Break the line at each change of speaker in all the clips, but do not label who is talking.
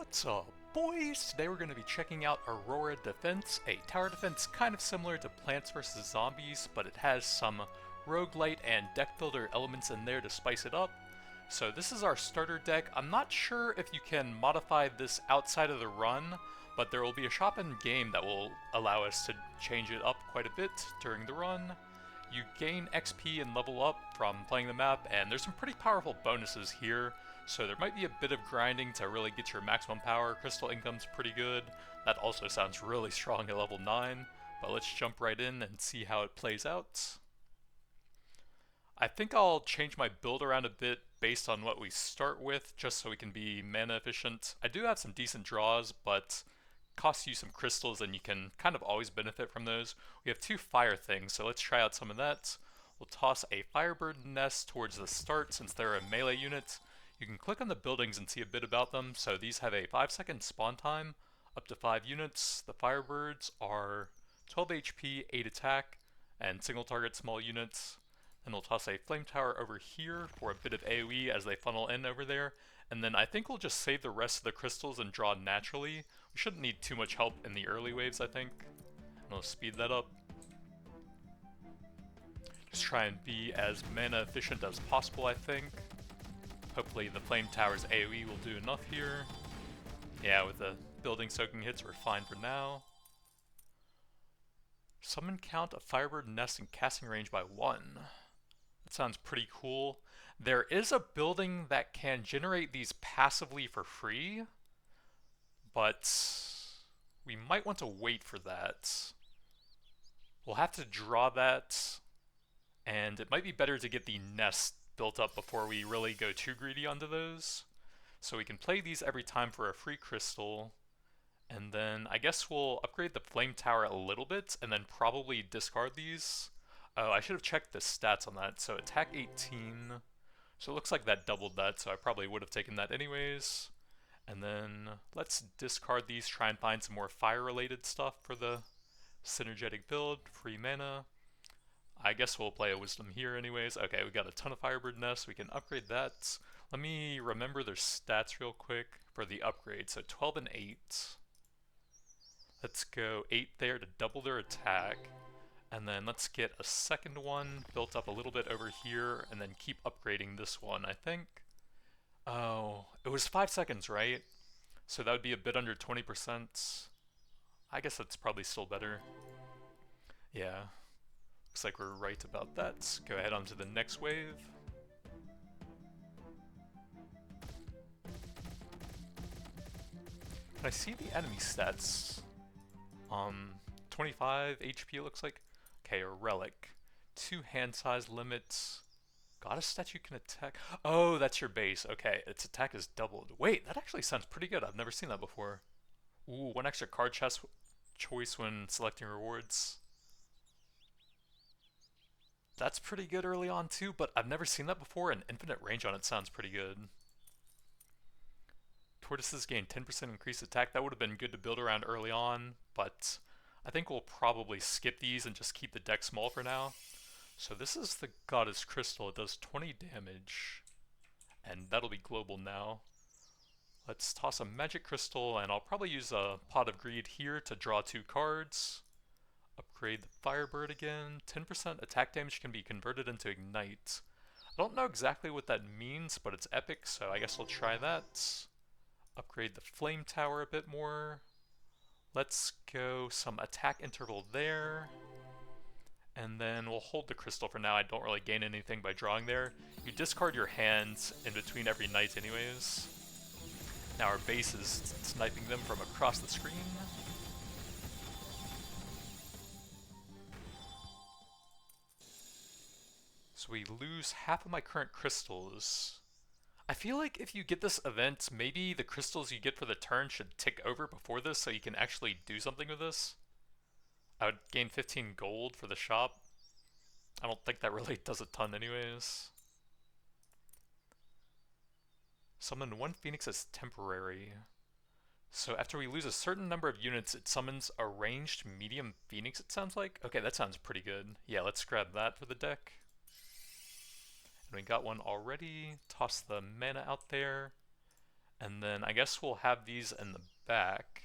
What's up, boys? Today we're going to be checking out Aurora Defense, a tower defense kind of similar to Plants vs. Zombies, but it has some roguelite and deck builder elements in there to spice it up. So this is our starter deck. I'm not sure if you can modify this outside of the run, but there will be a shop in game that will allow us to change it up quite a bit during the run. You gain XP and level up from playing the map, and there's some pretty powerful bonuses here. So there might be a bit of grinding to really get your maximum power. Crystal income's pretty good. That also sounds really strong at level 9. But let's jump right in and see how it plays out. I think I'll change my build around a bit based on what we start with, just so we can be mana efficient. I do have some decent draws, but costs you some crystals and you can kind of always benefit from those. We have 2 fire things, so let's try out some of that. We'll toss a firebird nest towards the start since they're a melee unit. You can click on the buildings and see a bit about them. So these have a 5-second spawn time, up to 5 units. The firebirds are 12 HP, 8 attack, and single target small units. Then we'll toss a flame tower over here for a bit of AoE as they funnel in over there. And then I think we'll just save the rest of the crystals and draw naturally. We shouldn't need too much help in the early waves, I think. And we'll speed that up. Just try and be as mana efficient as possible, I think. Hopefully the flame tower's AoE will do enough here. Yeah, with the building soaking hits, we're fine for now. Summon count a firebird nest in casting range by 1. That sounds pretty cool. There is a building that can generate these passively for free, but we might want to wait for that. We'll have to draw that, and it might be better to get the nest built up before we really go too greedy onto those. So we can play these every time for a free crystal, and then I guess we'll upgrade the flame tower a little bit and then probably discard these. Oh, I should have checked the stats on that. So attack 18, so it looks like that doubled that, so I probably would have taken that anyways. And then let's discard these, try and find some more fire related stuff for the synergetic build. Free mana. I guess we'll play a wisdom here anyways. Okay, we got a ton of firebird nests. We can upgrade that. Let me remember their stats real quick for the upgrade. So 12 and 8. Let's go 8 there to double their attack. And then let's get a second one built up a little bit over here and then keep upgrading this one, I think. Oh, it was 5 seconds, right? So that would be a bit under 20%. I guess that's probably still better. Yeah. Looks like we're right about that. Go ahead on to the next wave. Can I see the enemy stats? 25 HP it looks like. Okay, a relic. 2 hand size limits. Got a statue can attack. Oh, that's your base. Okay, its attack is doubled. Wait, that actually sounds pretty good. I've never seen that before. Ooh, 1 extra card choice when selecting rewards. That's pretty good early on too, but I've never seen that before, and infinite range on it sounds pretty good. Tortoises gain 10% increased attack. That would have been good to build around early on, but I think we'll probably skip these and just keep the deck small for now. So this is the Goddess Crystal. It does 20 damage, and that'll be global now. Let's toss a Magic Crystal, and I'll probably use a Pot of Greed here to draw 2 cards. Upgrade the Firebird again. 10% attack damage can be converted into Ignite. I don't know exactly what that means, but it's epic, so I guess I'll try that. Upgrade the Flame Tower a bit more. Let's go some attack interval there. And then we'll hold the crystal for now. I don't really gain anything by drawing there. You discard your hands in between every night anyways. Now our base is sniping them from across the screen. So we lose half of my current crystals. I feel like if you get this event, maybe the crystals you get for the turn should tick over before this so you can actually do something with this. I would gain 15 gold for the shop. I don't think that really does a ton anyways. Summon 1 phoenix as temporary. So after we lose a certain number of units, it summons a ranged medium phoenix, it sounds like. Okay, that sounds pretty good. Yeah, let's grab that for the deck. And we got one already. Toss the mana out there. And then I guess we'll have these in the back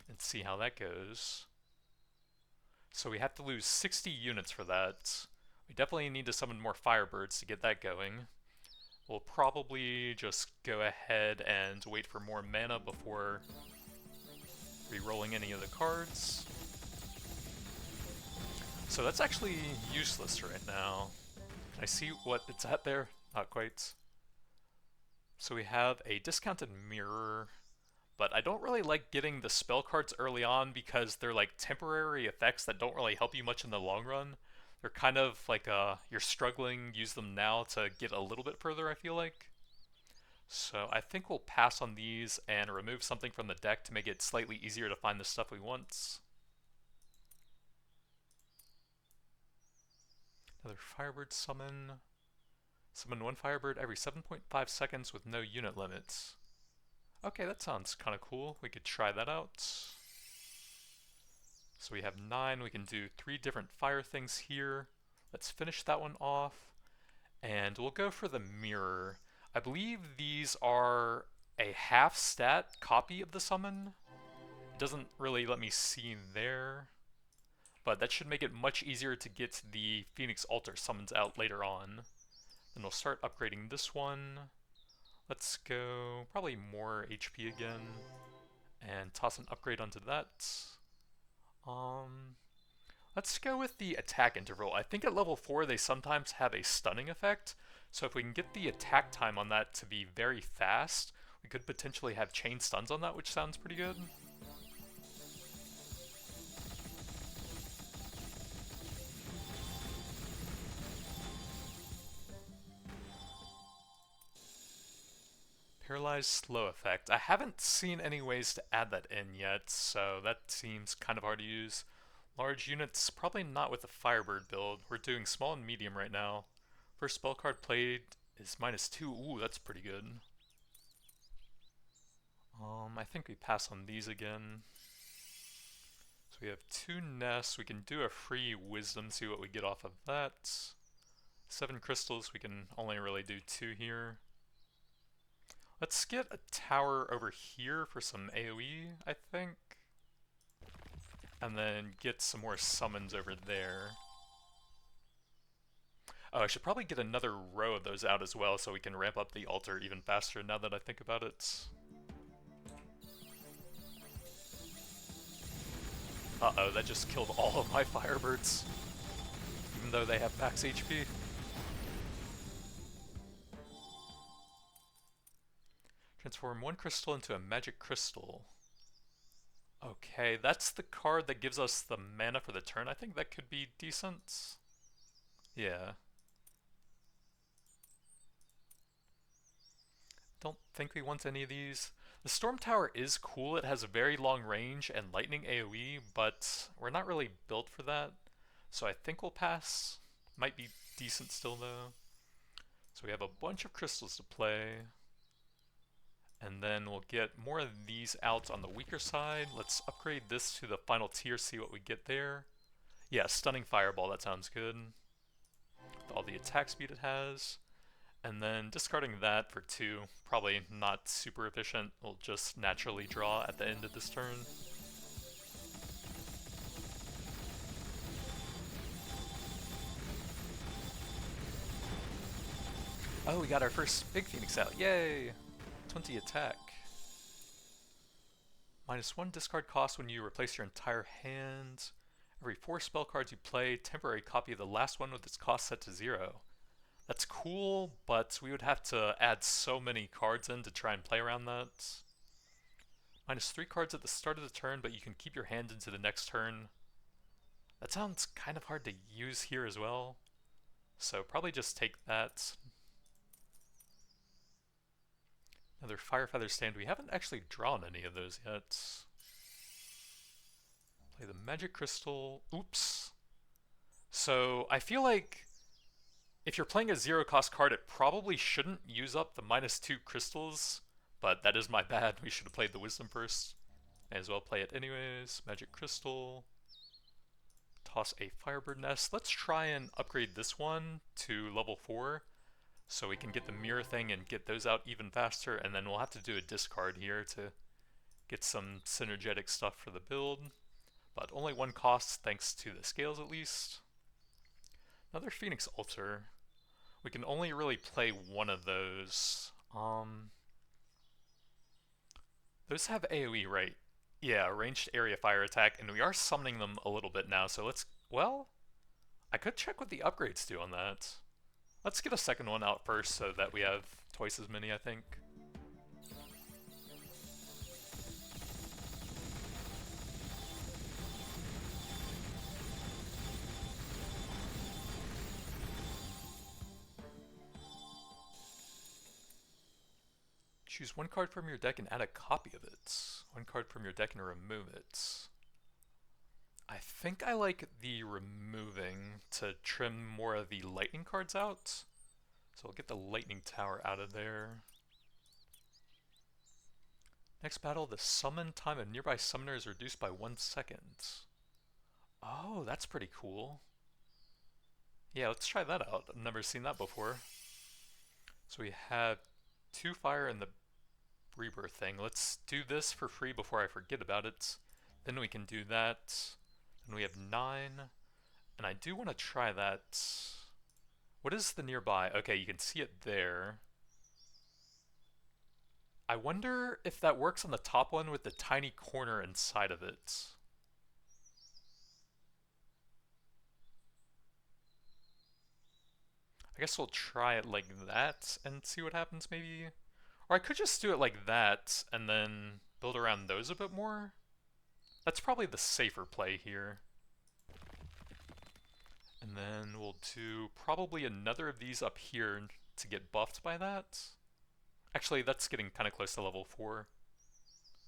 and see how that goes. So we have to lose 60 units for that. We definitely need to summon more Firebirds to get that going. We'll probably just go ahead and wait for more mana before re-rolling any of the cards. So that's actually useless right now. Can I see what it's at there? Not quite. So we have a discounted mirror, but I don't really like getting the spell cards early on because they're like temporary effects that don't really help you much in the long run. They're kind of like you're struggling, use them now to get a little bit further, I feel like. So I think we'll pass on these and remove something from the deck to make it slightly easier to find the stuff we want. Another Firebird summon. Summon one Firebird every 7.5 seconds with no unit limits. Okay, that sounds kind of cool. We could try that out. So we have 9. We can do 3 different fire things here. Let's finish that one off. And we'll go for the mirror. I believe these are a half stat copy of the summon. It doesn't really let me see there, but that should make it much easier to get the Phoenix Altar summons out later on. Then we'll start upgrading this one. Let's go probably more HP again and toss an upgrade onto that. Let's go with the attack interval. I think at level 4 they sometimes have a stunning effect, so if we can get the attack time on that to be very fast, we could potentially have chain stuns on that, which sounds pretty good. Paralyzed slow effect. I haven't seen any ways to add that in yet, so that seems kind of hard to use. Large units, probably not with the Firebird build. We're doing small and medium right now. First spell card played is -2. Ooh, that's pretty good. I think we pass on these again. So we have 2 nests. We can do a free wisdom, see what we get off of that. 7 crystals, we can only really do 2 here. Let's get a tower over here for some AoE, I think. And then get some more summons over there. Oh, I should probably get another row of those out as well so we can ramp up the altar even faster now that I think about it. Uh-oh, that just killed all of my Firebirds, even though they have max HP. Transform 1 crystal into a magic crystal. Okay, that's the card that gives us the mana for the turn. I think that could be decent. Yeah. Don't think we want any of these. The Storm Tower is cool. It has a very long range and lightning AoE, but we're not really built for that. So I think we'll pass. Might be decent still though. So we have a bunch of crystals to play. And then we'll get more of these out on the weaker side. Let's upgrade this to the final tier, see what we get there. Yeah, Stunning Fireball, that sounds good. With all the attack speed it has. And then discarding that for 2, probably not super efficient. We'll just naturally draw at the end of this turn. Oh, we got our first big Phoenix out, yay! 20 attack. -1 discard cost when you replace your entire hand. Every 4 spell cards you play, temporary copy of the last one with its cost set to 0. That's cool, but we would have to add so many cards in to try and play around that. -3 cards at the start of the turn, but you can keep your hand into the next turn. That sounds kind of hard to use here as well. So probably just take that. Another Firefeather stand. We haven't actually drawn any of those yet. Play the Magic Crystal. Oops. So I feel like if you're playing a 0 cost card, it probably shouldn't use up the -2 crystals, but that is my bad. We should have played the Wisdom first. May as well play it anyways. Magic Crystal. Toss a Firebird Nest. Let's try and upgrade this one to level 4. so we can get the mirror thing and get those out even faster, and then we'll have to do a discard here to get some synergetic stuff for the build, but only one cost thanks to the scales at least. Another Phoenix Altar. We can only really play one of those. Those have AoE, right? Yeah, ranged area fire attack, and we are summoning them a little bit now, so let's, well, I could check what the upgrades do on that. Let's get a second one out first so that we have twice as many, I think. Choose one card from your deck and add a copy of it. One card from your deck and remove it. I think I like the removing to trim more of the lightning cards out. So we'll get the lightning tower out of there. Next battle, the summon time of nearby summoner is reduced by 1 second. Oh, that's pretty cool. Yeah, let's try that out. I've never seen that before. So we have 2 fire and the rebirth thing. Let's do this for free before I forget about it. Then we can do that. And we have 9. And I do want to try that. What is the nearby? Okay, you can see it there. I wonder if that works on the top one with the tiny corner inside of it. I guess we'll try it like that and see what happens maybe. Or I could just do it like that and then build around those a bit more. That's probably the safer play here. And then we'll do probably another of these up here to get buffed by that. Actually, that's getting kind of close to level 4.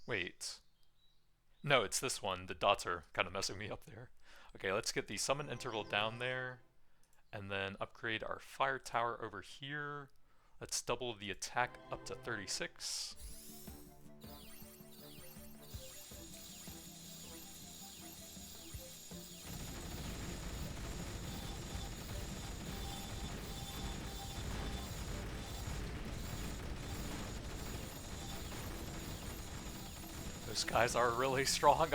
Wait. No, it's this one. The dots are kind of messing me up there. Okay, let's get the summon interval down there. And then upgrade our fire tower over here. Let's double the attack up to 36. Those guys are really strong.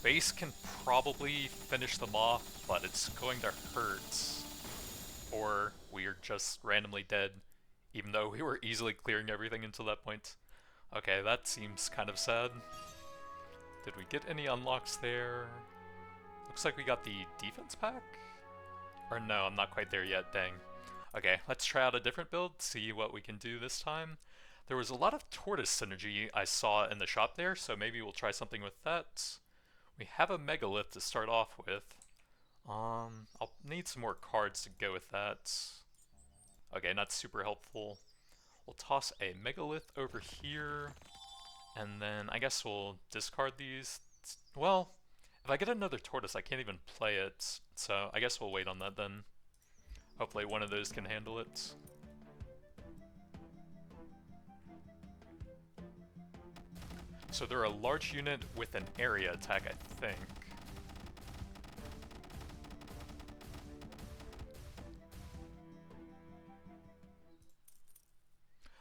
Base can probably finish them off, but it's going to hurt. Or we're just randomly dead, even though we were easily clearing everything until that point. Okay, that seems kind of sad. Did we get any unlocks there? Looks like we got the defense pack? Or no, I'm not quite there yet, dang. Okay, let's try out a different build, see what we can do this time. There was a lot of tortoise synergy I saw in the shop there, so maybe we'll try something with that. We have a megalith to start off with. I'll need some more cards to go with that. Okay, not super helpful. We'll toss a megalith over here, and then I guess we'll discard these. Well, if I get another tortoise, I can't even play it, so I guess we'll wait on that then. Hopefully one of those can handle it. So they're a large unit with an area attack, I think.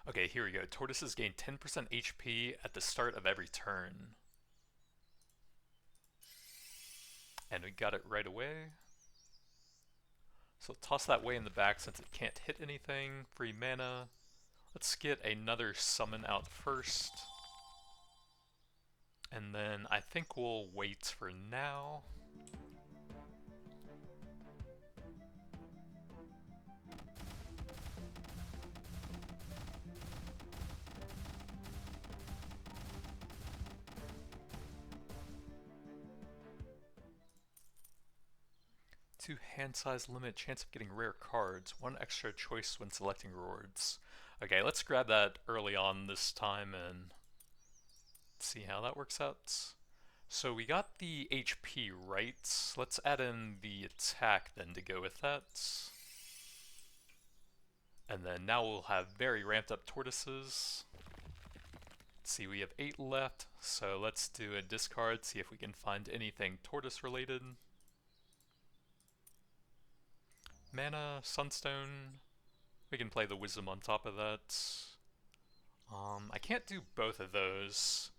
Okay, here we go. Tortoises gain 10% HP at the start of every turn. And we got it right away. So toss that way in the back since it can't hit anything. Free mana. Let's get another summon out first. And then I think we'll wait for now. Two hand size limit, chance of getting rare cards, 1 extra choice when selecting rewards. Okay, let's grab that early on this time and see how that works out. So we got the HP right. Let's add in the attack then to go with that. And then now we'll have very ramped up tortoises. Let's see, we have 8 left, so let's do a discard, see if we can find anything tortoise related. mana, Sunstone. We can play the Wisdom on top of that. I can't do both of those.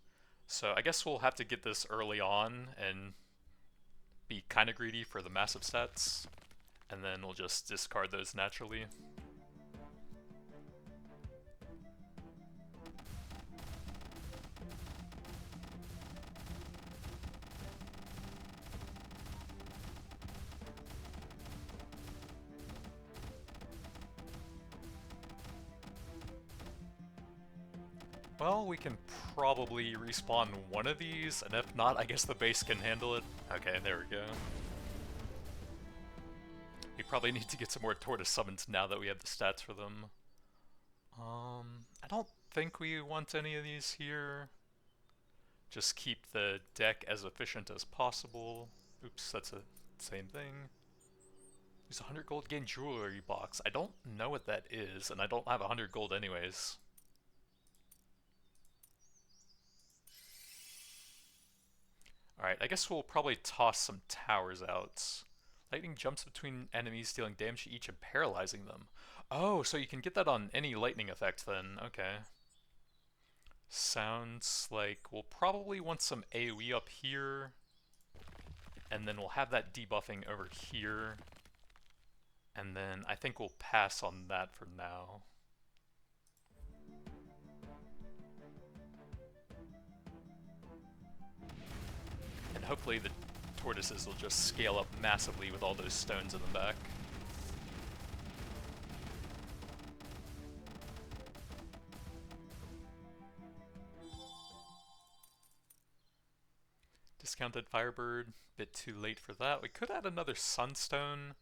So I guess we'll have to get this early on and be kind of greedy for the massive stats. And then we'll just discard those naturally. Well, we can probably respawn one of these, and if not, I guess the base can handle it. Okay, there we go. We probably need to get some more tortoise summons now that we have the stats for them. I don't think we want any of these here. Just keep the deck as efficient as possible. Oops, that's the same thing. Use 100 gold, gain jewelry box. I don't know what that is, and I don't have 100 gold anyways. Alright, I guess we'll probably toss some towers out. Lightning jumps between enemies, dealing damage to each and paralyzing them. Oh, so you can get that on any lightning effect then. Okay. Sounds like we'll probably want some AoE up here. And then we'll have that debuffing over here. And then I think we'll pass on that for now. And hopefully the tortoises will just scale up massively with all those stones in the back. Discounted Firebird, bit too late for that. We could add another Sunstone.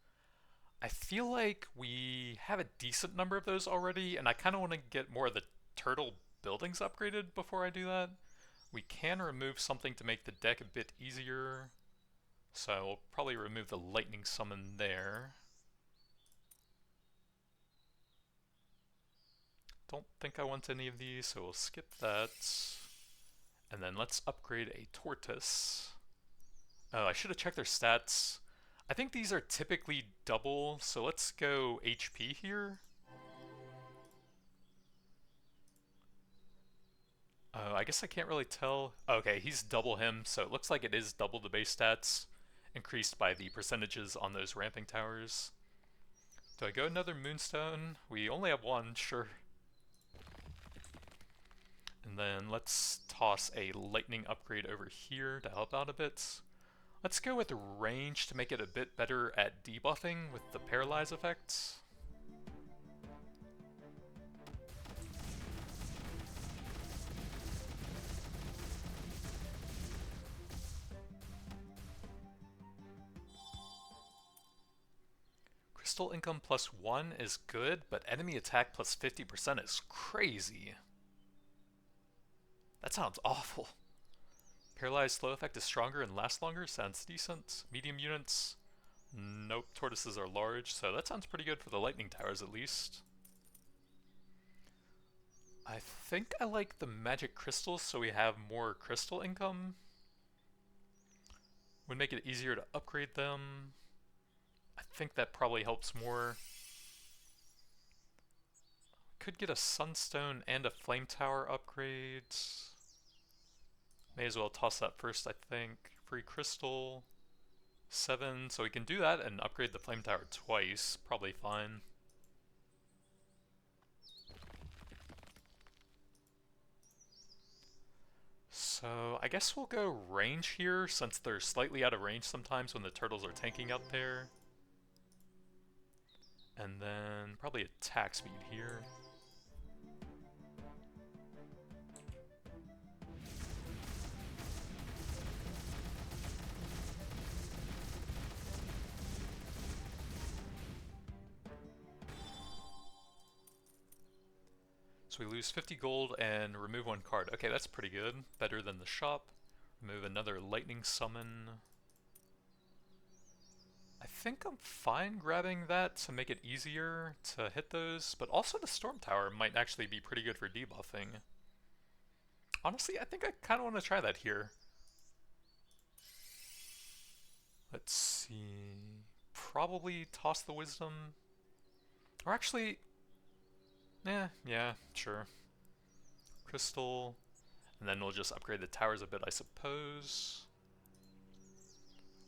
I feel like we have a decent number of those already, and I kind of want to get more of the turtle buildings upgraded before I do that. We can remove something to make the deck a bit easier. So we'll probably remove the lightning summon there. Don't think I want any of these, so we'll skip that. And then let's upgrade a tortoise. Oh, I should have checked their stats. I think these are typically double, so let's go HP here. Oh, I guess I can't really tell. Okay, he's double him, so it looks like it is double the base stats, increased by the percentages on those ramping towers. Do I go another Moonstone? We only have one, sure. And then let's toss a lightning upgrade over here to help out a bit. Let's go with range to make it a bit better at debuffing with the paralyze effects. Crystal income +1 is good, but enemy attack +50% is crazy. That sounds awful. Paralyzed slow effect is stronger and lasts longer, sounds decent. Medium units, nope, tortoises are large, so that sounds pretty good for the lightning towers at least. I think I like the magic crystals so we have more crystal income. Would make it easier to upgrade them. I think that probably helps more. Could get a sunstone and a flame tower upgrade. May as well toss that first, I think. Free crystal. 7, so we can do that and upgrade the flame tower twice. Probably fine. So I guess we'll go range here, since they're slightly out of range sometimes when the turtles are tanking out there. And then probably attack speed here. So we lose 50 gold and remove 1 card. Okay, that's pretty good. Better than the shop. Remove another lightning summon. I think I'm fine grabbing that to make it easier to hit those, but also the storm tower might actually be pretty good for debuffing. Honestly, I think I kind of want to try that here. Let's see. probably toss the wisdom. Or actually, yeah, sure. Crystal. And then we'll just upgrade the towers a bit, I suppose.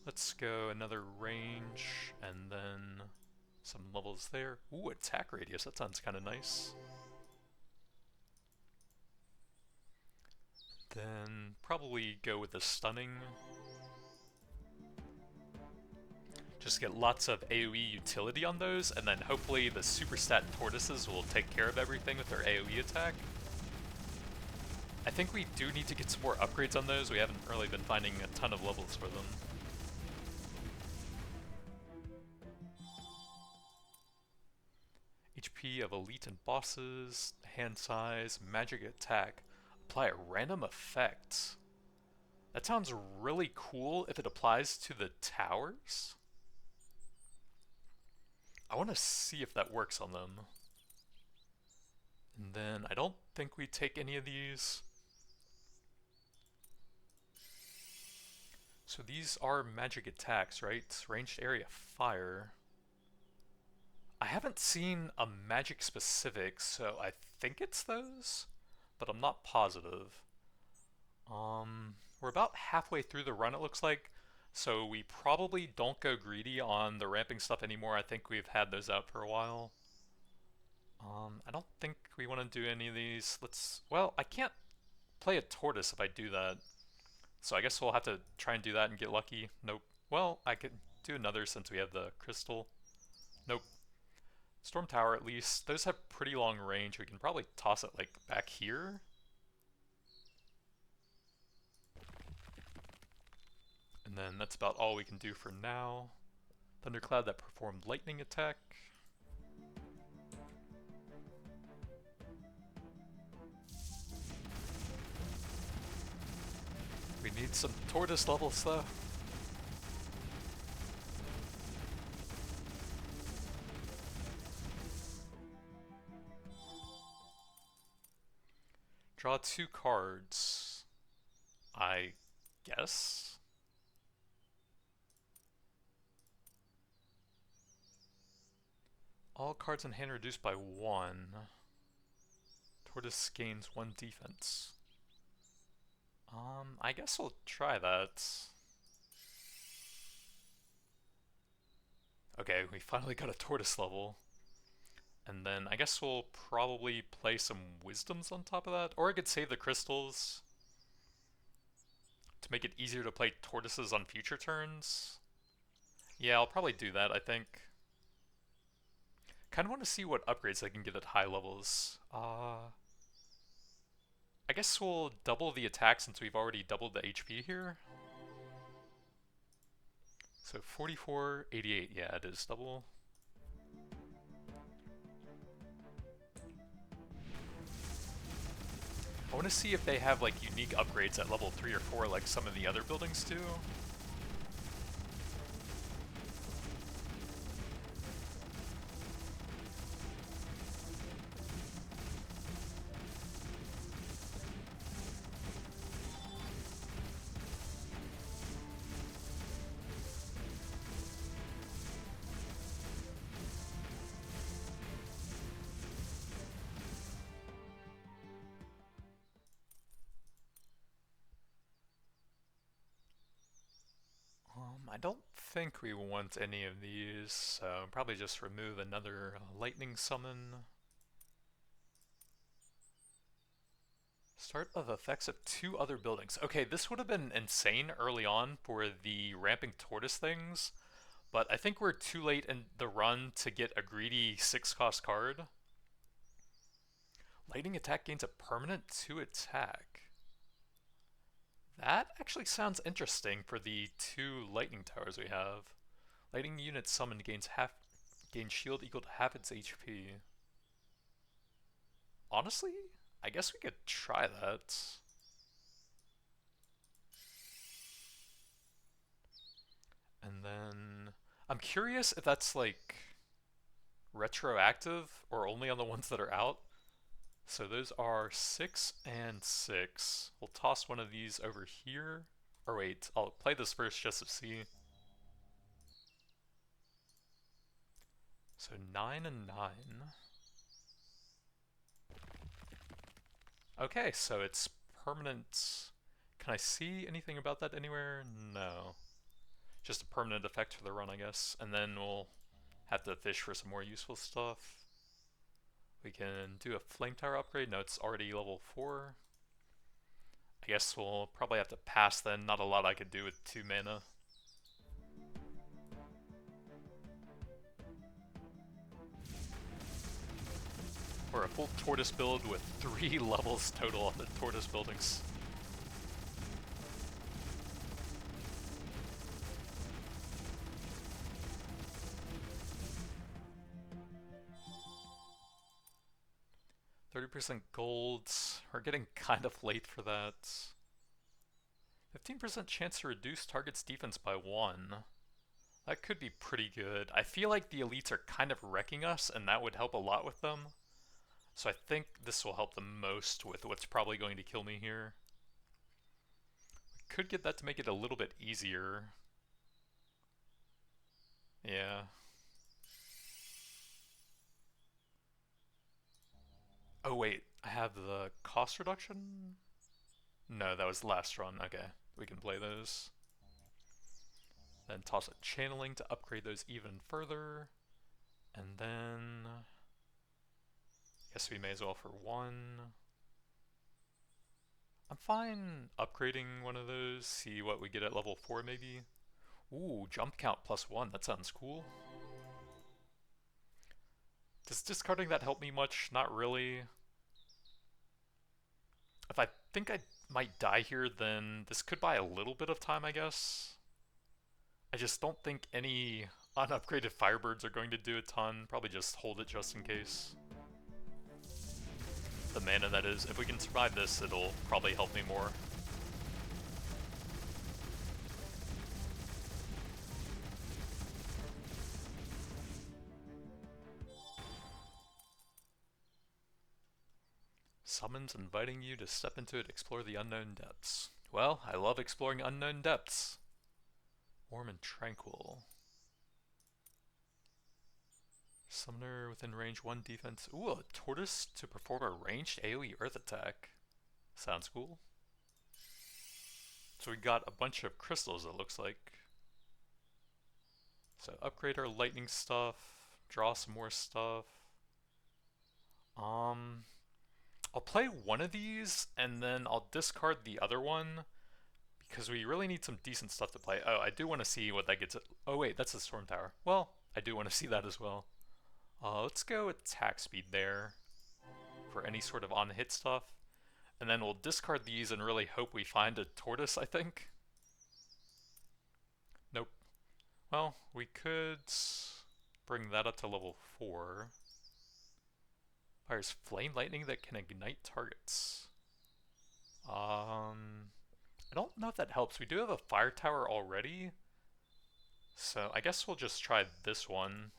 Let's go another range, and then some levels there. Ooh, attack radius, that sounds kind of nice. Then probably go with the stunning. Just get lots of AoE utility on those, and then hopefully the super stat tortoises will take care of everything with their AoE attack. I think we do need to get some more upgrades on those. We haven't really been finding a ton of levels for them. HP of elite and bosses, hand size, magic attack. Apply a random effect. That sounds really cool if it applies to the towers. I want to see if that works on them. And then I don't think we take any of these. So these are magic attacks, right? Ranged area fire. I haven't seen a magic specific, so I think it's those, but I'm not positive. We're about halfway through the run, it looks like, so we probably don't go greedy on the ramping stuff anymore. I think we've had those out for a while. I don't think we want to do any of these. Well, I can't play a tortoise if I do that, so I guess we'll have to try and do that and get lucky. Nope. Well, I could do another since we have the crystal. Nope. Storm Tower, at least. Those have pretty long range. We can probably toss it, like, back here. And then that's about all we can do for now. Thundercloud that performed lightning attack. We need some tortoise levels, though. Draw 2 cards. I guess? All cards in hand reduced by 1. Tortoise gains 1 defense. I guess we'll try that. Okay, we finally got a tortoise level. And then I guess we'll probably play some wisdoms on top of that. Or I could save the crystals to make it easier to play tortoises on future turns. Yeah, I'll probably do that, I think. Kind of want to see what upgrades I can get at high levels. I guess we'll double the attack since we've already doubled the HP here. So 44, 88, yeah, it is double. I want to see if they have like unique upgrades at level 3 or 4 like some of the other buildings do. I don't think we want any of these, so probably just remove another lightning summon. Start of effects of 2 other buildings. Okay, this would have been insane early on for the ramping tortoise things, but I think we're too late in the run to get a greedy 6-cost card. Lightning attack gains a permanent 2 attack. That actually sounds interesting for the 2 lightning towers we have. Lightning unit summoned gains shield equal to half its HP. Honestly, I guess we could try that. And then I'm curious if that's like retroactive or only on the ones that are out. So those are 6 and 6. We'll toss one of these over here. Or wait, I'll play this first just to see. So 9 and 9. Okay, so it's permanent. Can I see anything about that anywhere? No. Just a permanent effect for the run, I guess. And then we'll have to fish for some more useful stuff. We can do a flame tower upgrade. No, it's already level 4. I guess we'll probably have to pass then. Not a lot I could do with 2 mana. Or a full tortoise build with 3 levels total on the tortoise buildings. %30 gold. We're getting kind of late for that. 15% chance to reduce target's defense by 1. That could be pretty good. I feel like the elites are kind of wrecking us, and that would help a lot with them. So I think this will help the most with what's probably going to kill me here. We could get that to make it a little bit easier. Yeah. Oh wait, I have the cost reduction? No, that was last run. Okay, we can play those. Then toss a channeling to upgrade those even further. And then guess we may as well for 1. I'm fine upgrading one of those, see what we get at level 4 maybe. Ooh, jump count +1, that sounds cool. Does discarding that help me much? Not really. If I think I might die here, then this could buy a little bit of time, I guess. I just don't think any unupgraded Firebirds are going to do a ton. Probably just hold it just in case. The mana, that is. If we can survive this, it'll probably help me more. Summons inviting you to step into it, explore the unknown depths. Well, I love exploring unknown depths. Warm and tranquil. Summoner within range 1 defense. Ooh, a tortoise to perform a ranged AoE earth attack. Sounds cool. So we got a bunch of crystals, it looks like. So upgrade our lightning stuff, draw some more stuff. I'll play one of these and then I'll discard the other one because we really need some decent stuff to play. Oh, I do want to see what that gets. Oh wait, that's a storm tower. Well, I do want to see that as well. Let's go attack speed there for any sort of on-hit stuff. And then we'll discard these and really hope we find a tortoise, I think. Nope. Well, we could bring that up to level 4. Fires flame lightning that can ignite targets. I don't know if that helps. We do have a fire tower already. So I guess we'll just try this one.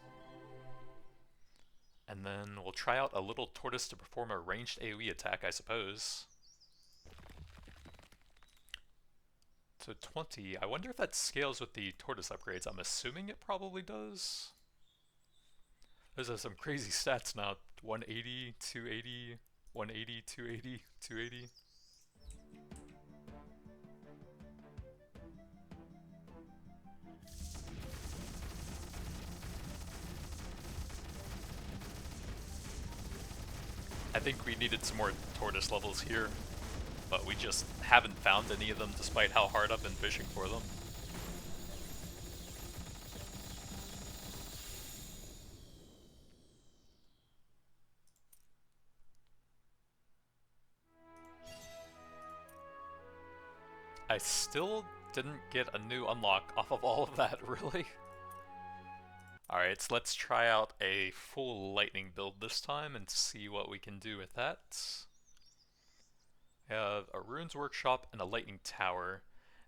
And then we'll try out a little tortoise to perform a ranged AoE attack, I suppose. So 20. I wonder if that scales with the tortoise upgrades. I'm assuming it probably does. Those are some crazy stats now. 180, 280, 180, 280, 280. I think we needed some more tortoise levels here, but we just haven't found any of them despite how hard I've been fishing for them. I still didn't get a new unlock off of all of that, really. Alright, so let's try out a full lightning build this time and see what we can do with that. We have a runes workshop and a lightning tower.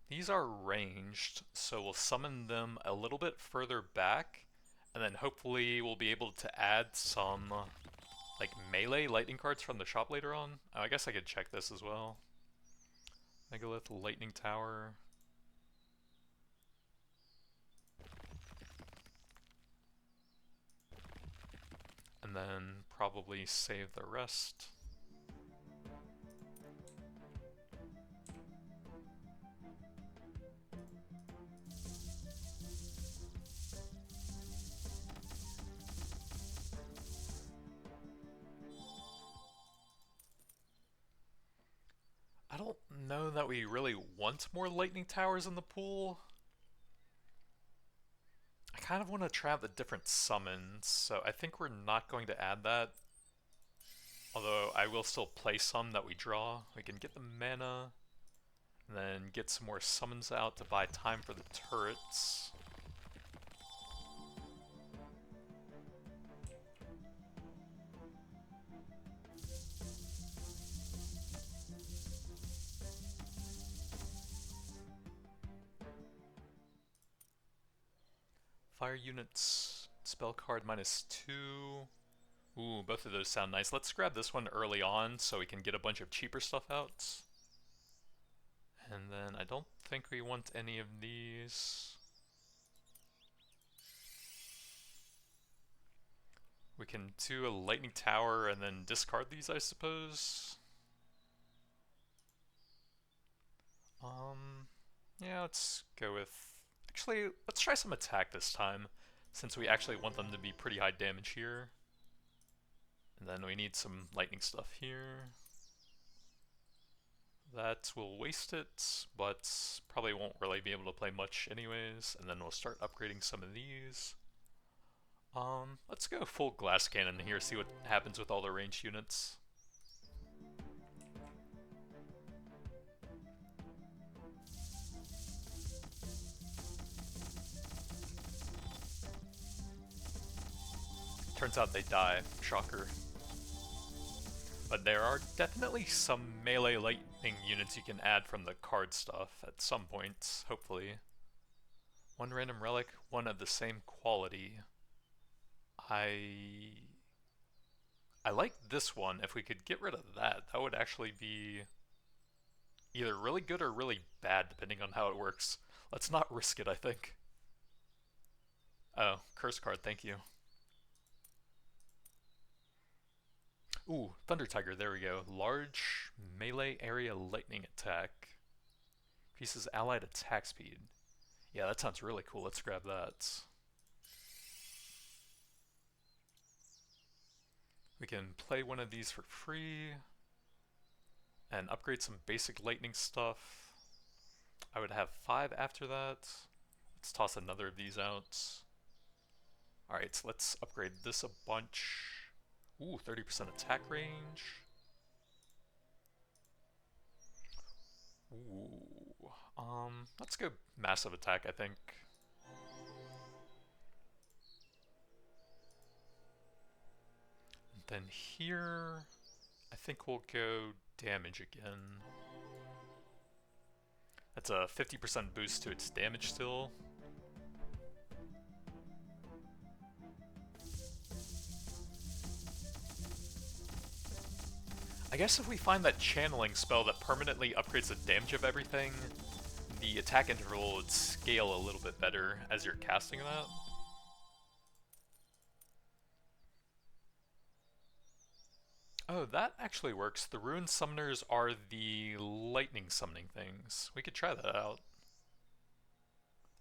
These are ranged, so we'll summon them a little bit further back, and then hopefully we'll be able to add some like melee lightning cards from the shop later on. Oh, I guess I could check this as well. Megalith, lightning tower. and then probably save the rest. I don't know that we really want more lightning towers in the pool. I kind of want to try out the different summons, so I think we're not going to add that. Although I will still play some that we draw. We can get the mana, and then get some more summons out to buy time for the turrets. Fire units, spell card -2. Ooh, both of those sound nice. Let's grab this one early on so we can get a bunch of cheaper stuff out. And then I don't think we want any of these. We can do a lightning tower and then discard these, I suppose. Yeah, let's go with... Actually, let's try some attack this time, since we actually want them to be pretty high damage here. And then we need some lightning stuff here. That will waste it, but probably won't really be able to play much anyways. And then we'll start upgrading some of these. Let's go full glass cannon here, see what happens with all the ranged units. Turns out they die, shocker. But there are definitely some melee lightning units you can add from the card stuff at some point, hopefully. One random relic, one of the same quality. I like this one. If we could get rid of that, that would actually be either really good or really bad, depending on how it works. Let's not risk it, I think. Oh, curse card, thank you. Ooh, Thunder Tiger, there we go. Large melee area lightning attack. Increases allied attack speed. Yeah, that sounds really cool. Let's grab that. We can play one of these for free and upgrade some basic lightning stuff. I would have 5 after that. Let's toss another of these out. Alright, so let's upgrade this a bunch. Ooh, 30% attack range. Ooh, let's go massive attack, I think. And then here, I think we'll go damage again. That's a 50% boost to its damage still. I guess if we find that channeling spell that permanently upgrades the damage of everything, the attack interval would scale a little bit better as you're casting that. Oh, that actually works. The Rune Summoners are the lightning summoning things. We could try that out.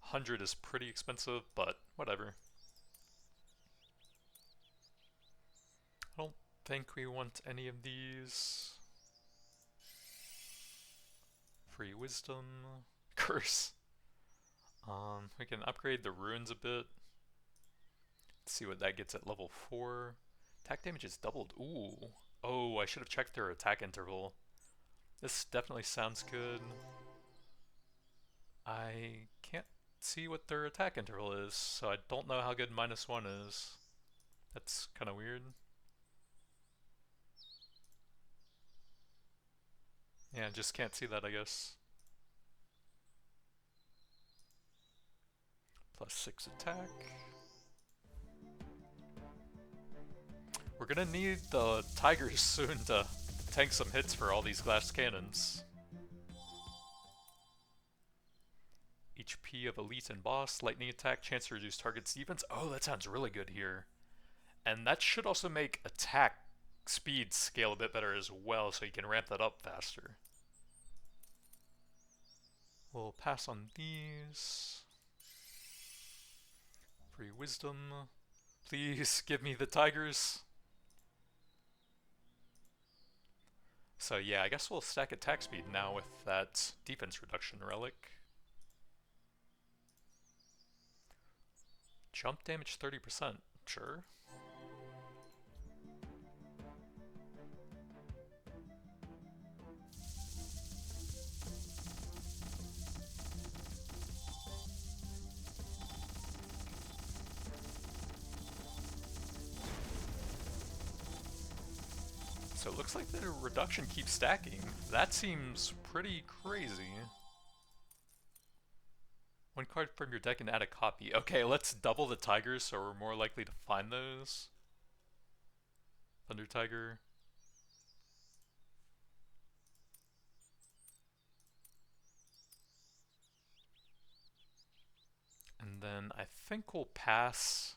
100 is pretty expensive, but whatever. I don't think we want any of these. Free Wisdom. Curse. We can upgrade the runes a bit. Let's see what that gets at level 4. Attack damage is doubled. Ooh. Oh, I should have checked their attack interval. This definitely sounds good. I can't see what their attack interval is, so I don't know how good -1 is. That's kind of weird. Yeah, just can't see that, I guess. +6 attack. We're gonna need the tigers soon to tank some hits for all these glass cannons. HP of elite and boss, lightning attack, chance to reduce target's defense. Oh, that sounds really good here. And that should also make attack speed scale a bit better as well, so you can ramp that up faster. We'll pass on these. Free wisdom. Please give me the tigers. So yeah, I guess we'll stack attack speed now with that defense reduction relic. Jump damage 30%, sure. So it looks like the reduction keeps stacking. That seems pretty crazy. One card from your deck and add a copy. Okay, let's double the tigers so we're more likely to find those. Thunder Tiger. And then I think we'll pass.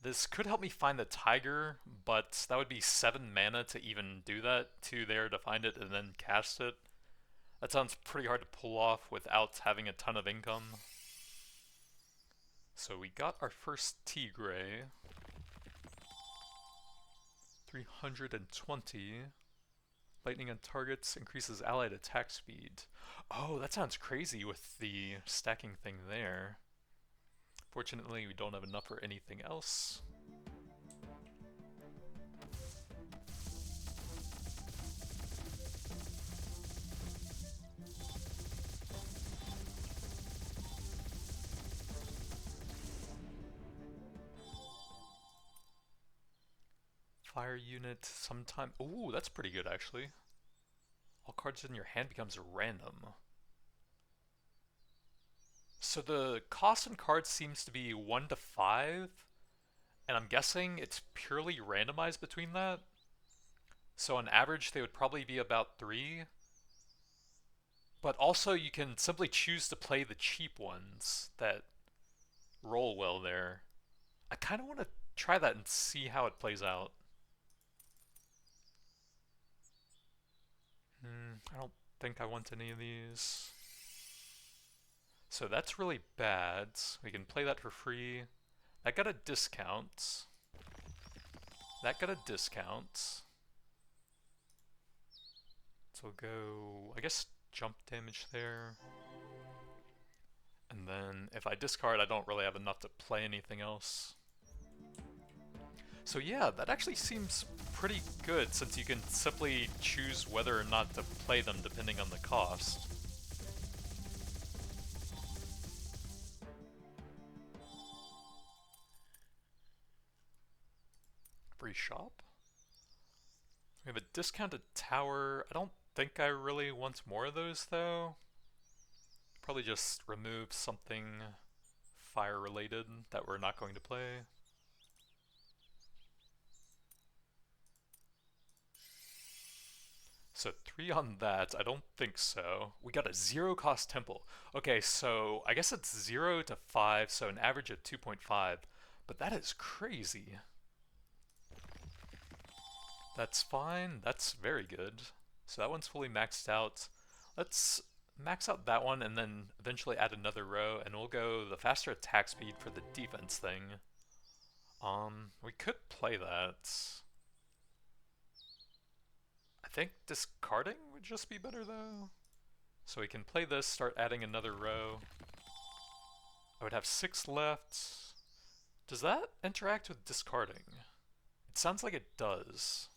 This could help me find the tiger, but that would be 7 mana to even do that. 2 there to find it and then cast it. That sounds pretty hard to pull off without having a ton of income. So we got our first Tigre. 320. Lightning on targets increases allied attack speed. Oh, that sounds crazy with the stacking thing there. Fortunately, we don't have enough for anything else. Fire unit sometime. Ooh, that's pretty good actually. All cards in your hand becomes random. So the cost on cards seems to be 1 to 5, and I'm guessing it's purely randomized between that. So on average they would probably be about 3. But also you can simply choose to play the cheap ones that roll well there. I kind of want to try that and see how it plays out. I don't think I want any of these. So that's really bad. We can play that for free. That got a discount. That got a discount. So we'll go, I guess, jump damage there. And then if I discard, I don't really have enough to play anything else. So yeah, that actually seems pretty good since you can simply choose whether or not to play them depending on the cost. Free shop? We have a discounted tower. I don't think I really want more of those though. Probably just remove something fire related that we're not going to play. So 3 on that, I don't think so. We got a 0 cost temple. Okay, so I guess it's 0 to 5, so an average of 2.5. But that is crazy. That's fine, that's very good. So that one's fully maxed out. Let's max out that one and then eventually add another row, and we'll go the faster attack speed for the defense thing. We could play that. I think discarding would just be better though. So we can play this, start adding another row. I would have 6 left. Does that interact with discarding? It sounds like it does.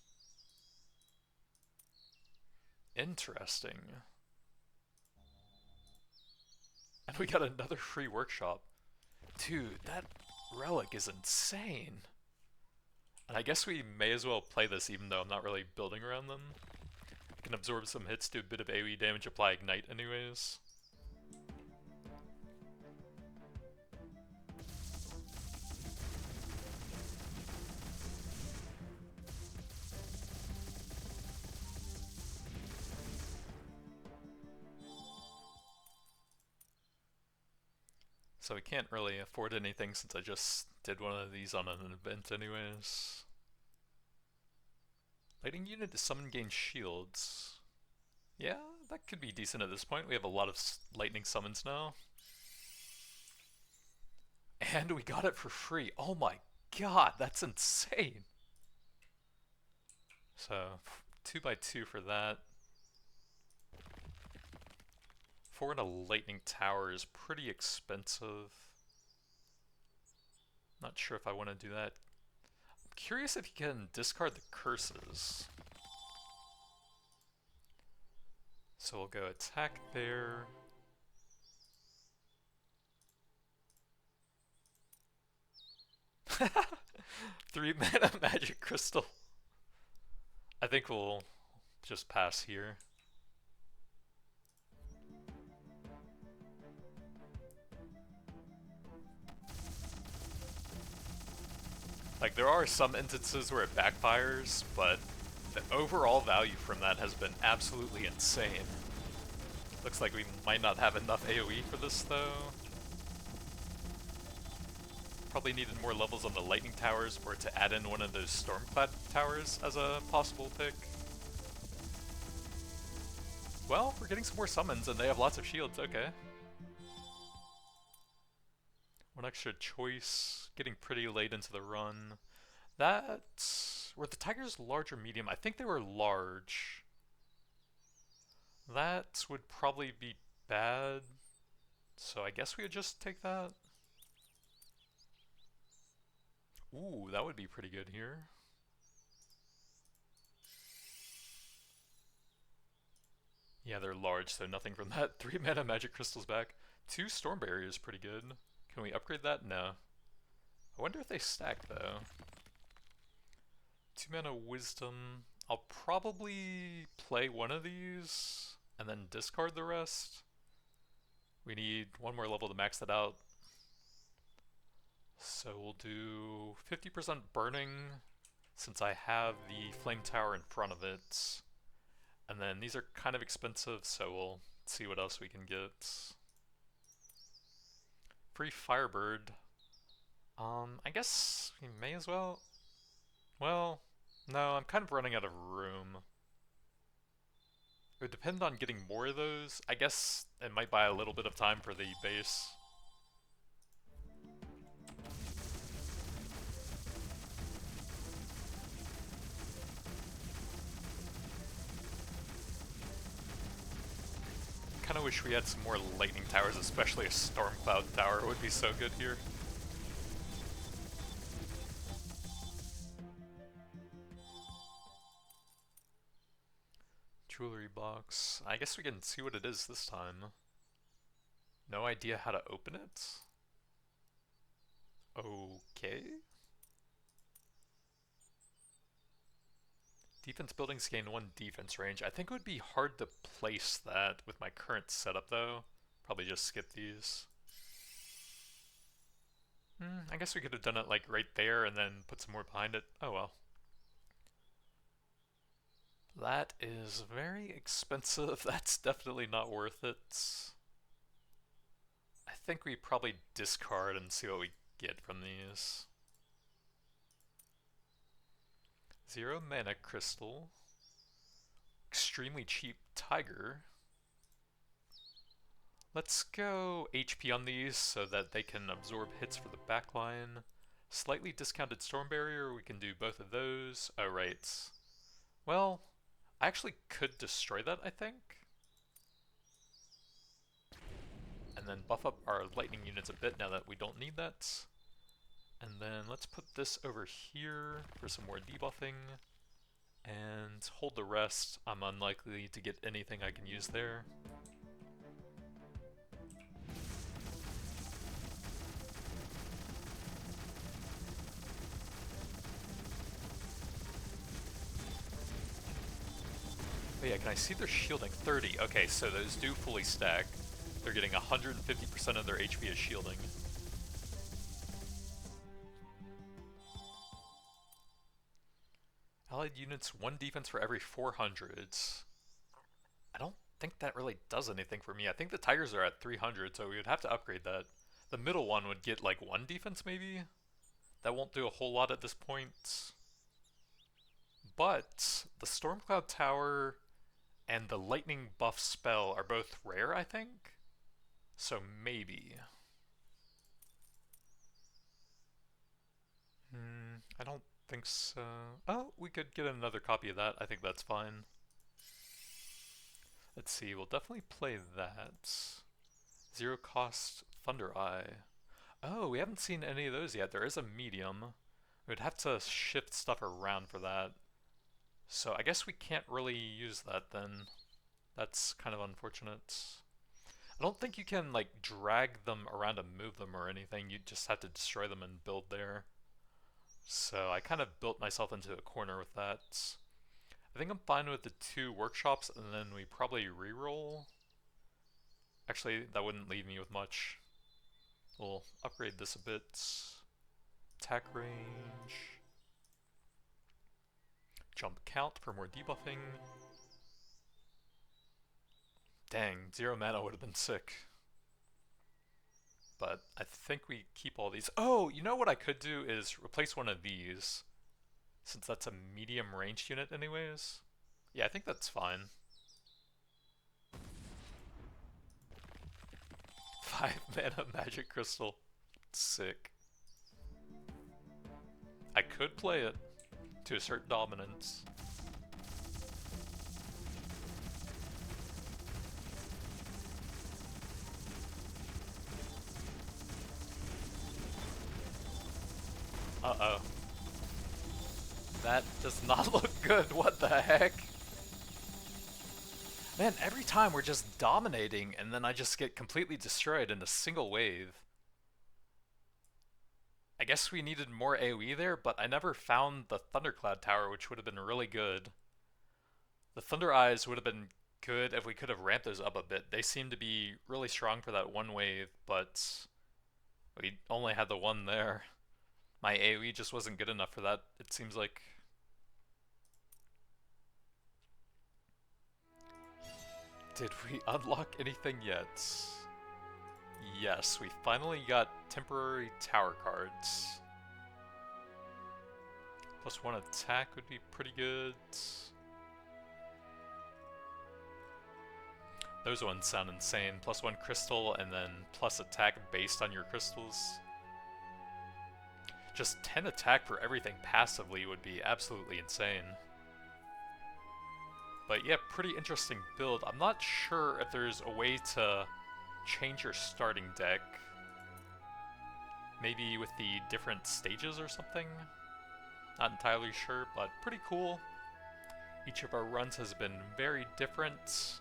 Interesting. And we got another free workshop. Dude, that relic is insane. And I guess we may as well play this even though I'm not really building around them. I can absorb some hits, do a bit of AoE damage, apply Ignite anyways. So we can't really afford anything since I just did one of these on an event anyways. Lightning unit to summon gain shields. Yeah, that could be decent at this point. We have a lot of lightning summons now. And we got it for free. Oh my god, that's insane. So, 2x2 for that. 4 in a lightning tower is pretty expensive. Not sure if I want to do that. I'm curious if you can discard the curses. So we'll go attack there. Three mana magic crystal. I think we'll just pass here. Like, there are some instances where it backfires, but the overall value from that has been absolutely insane. Looks like we might not have enough AoE for this, though. Probably needed more levels on the lightning towers for it to add in one of those stormclad towers as a possible pick. Well, we're getting some more summons and they have lots of shields, okay. One extra choice, getting pretty late into the run. Were the tigers large or medium? I think they were large. That would probably be bad. So I guess we would just take that. Ooh, that would be pretty good here. Yeah, they're large, so nothing from that. 3 mana magic crystals back. 2 storm barriers, pretty good. Can we upgrade that? No. I wonder if they stack, though. 2 mana wisdom. I'll probably play one of these and then discard the rest. We need one more level to max that out. So we'll do 50% burning since I have the flame tower in front of it. And then these are kind of expensive, so we'll see what else we can get. Free Firebird. I guess we may as well. Well, no, I'm kind of running out of room. It would depend on getting more of those. I guess it might buy a little bit of time for the base. Kinda wish we had some more lightning towers, especially a storm cloud tower would be so good here. Jewelry box. I guess we can see what it is this time. No idea how to open it? Okay. Defense buildings gain 1 defense range. I think it would be hard to place that with my current setup though. Probably just skip these. I guess we could have done it like right there and then put some more behind it. Oh well. That is very expensive. That's definitely not worth it. I think we probably discard and see what we get from these. 0 mana crystal. Extremely cheap tiger. Let's go HP on these so that they can absorb hits for the backline. Slightly discounted storm barrier, we can do both of those. Oh right. Well, I actually could destroy that, I think. And then buff up our lightning units a bit now that we don't need that. And then let's put this over here for some more debuffing. And hold the rest. I'm unlikely to get anything I can use there. But yeah, can I see their shielding? 30. Okay, so those do fully stack. They're getting 150% of their HP as shielding. Allied units, 1 defense for every 400. I don't think that really does anything for me. I think the tigers are at 300, so we would have to upgrade that. The middle one would get like 1 defense maybe? That won't do a whole lot at this point. But the Stormcloud Tower and the lightning buff spell are both rare, I think? So maybe. I don't think so. Oh, we could get another copy of that. I think that's fine. Let's see, we'll definitely play that. 0 cost Thunder Eye. Oh, we haven't seen any of those yet. There is a medium. We'd have to shift stuff around for that. So I guess we can't really use that then. That's kind of unfortunate. I don't think you can like drag them around and move them or anything. You just have to destroy them and build there. So I kind of built myself into a corner with that. I think I'm fine with the 2 workshops, and then we probably reroll. Actually, that wouldn't leave me with much. We'll upgrade this a bit. Attack range. Jump count for more debuffing. Dang, 0 mana would have been sick. But I think we keep all these. Oh, you know what I could do is replace one of these. Since that's a medium ranged unit anyways. Yeah, I think that's fine. 5 mana magic crystal. Sick. I could play it to assert dominance. Uh-oh. That does not look good, what the heck? Man, every time we're just dominating and then I just get completely destroyed in a single wave. I guess we needed more AoE there, but I never found the Thundercloud Tower, which would have been really good. The Thunder Eyes would have been good if we could have ramped those up a bit. They seem to be really strong for that one wave, but we only had the one there. My AoE just wasn't good enough for that, it seems like. Did we unlock anything yet? Yes, we finally got temporary tower cards. +1 attack would be pretty good. Those ones sound insane. +1 crystal and then plus attack based on your crystals. Just 10 attack for everything passively would be absolutely insane. But yeah, pretty interesting build. I'm not sure if there's a way to change your starting deck. Maybe with the different stages or something? Not entirely sure, but pretty cool. Each of our runs has been very different.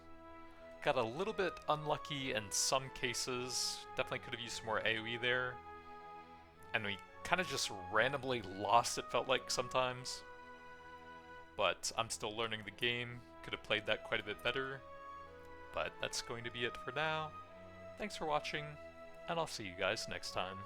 Got a little bit unlucky in some cases. Definitely could have used some more AoE there. And we kind of just randomly lost, it felt like sometimes. But I'm still learning the game. Could have played that quite a bit better. But that's going to be it for now. Thanks for watching, and I'll see you guys next time.